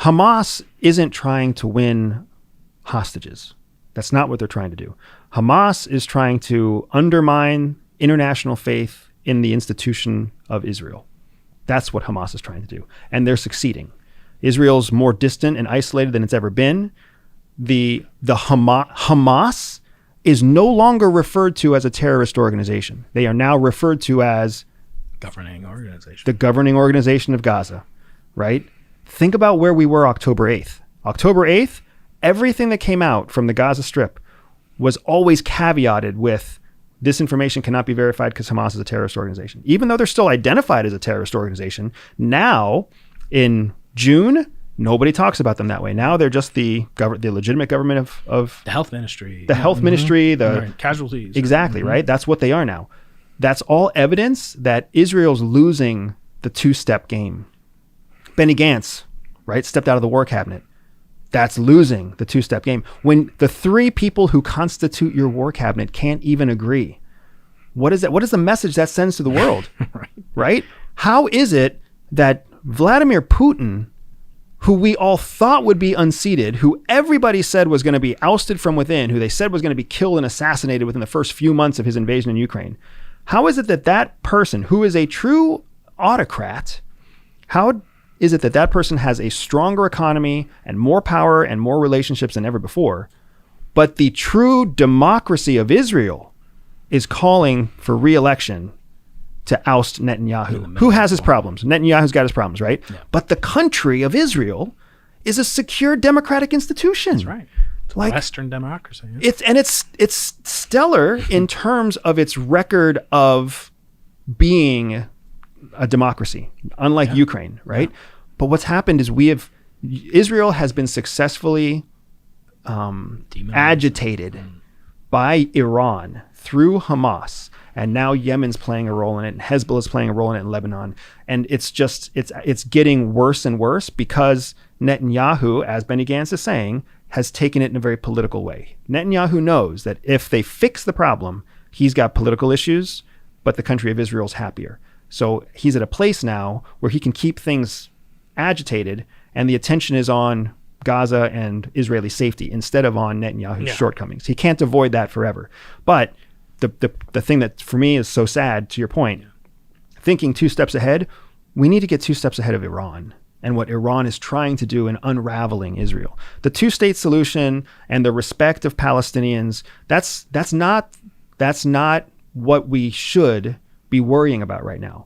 Hamas isn't trying to win hostages. That's not what they're trying to do. Hamas is trying to undermine international faith in the institution of Israel. That's what Hamas is trying to do. And they're succeeding. Israel's more distant and isolated than it's ever been. The Hamas is no longer referred to as a terrorist organization. They are now referred to as governing organization. The governing organization of Gaza, right? Think about where we were October 8th. October 8th, everything that came out from the Gaza Strip was always caveated with this information cannot be verified because Hamas is a terrorist organization. Even though they're still identified as a terrorist organization, now in June, nobody talks about them that way. Now they're just the legitimate government of the health ministry. The health ministry, right. Casualties. Exactly, right? That's what they are now. That's all evidence that Israel's losing the two-step game. Benny Gantz, right, stepped out of the war cabinet. That's losing the two-step game. When the three people who constitute your war cabinet can't even agree, what is that? What is the message that sends to the world? Right? How is it that Vladimir Putin, who we all thought would be unseated, who everybody said was going to be ousted from within, who they said was going to be killed and assassinated within the first few months of his invasion in Ukraine, how is it that that person, who is a true autocrat, how is it that that person has a stronger economy and more power and more relationships than ever before, but the true democracy of Israel is calling for reelection to oust Netanyahu, who has his problems? Netanyahu's got his problems, right? Yeah. But the country of Israel is a secure democratic institution. That's right. It's like Western democracy. Yeah. It's stellar in terms of its record of being a democracy, unlike Ukraine, right? Yeah. But what's happened is Israel has been successfully agitated by Iran through Hamas, and now Yemen's playing a role in it, and Hezbollah's playing a role in it in Lebanon, and it's getting worse and worse because Netanyahu, as Benny Gantz is saying, has taken it in a very political way. Netanyahu knows that if they fix the problem, he's got political issues, but the country of Israel's happier. So he's at a place now where he can keep things agitated, and the attention is on Gaza and Israeli safety instead of on Netanyahu's shortcomings. He can't avoid that forever. But the thing that for me is so sad, to your point, thinking two steps ahead, we need to get two steps ahead of Iran and what Iran is trying to do in unraveling Israel. The two-state solution and the respect of Palestinians, that's not what we should be worrying about right now.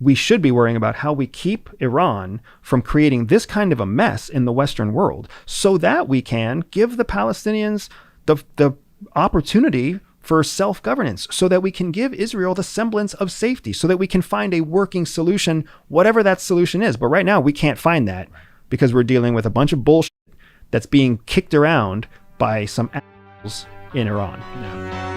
We should be worrying about how we keep Iran from creating this kind of a mess in the Western world so that we can give the Palestinians the opportunity for self-governance, so that we can give Israel the semblance of safety, so that we can find a working solution, whatever that solution is. But right now we can't find that because we're dealing with a bunch of bullshit that's being kicked around by some assholes in Iran. Yeah.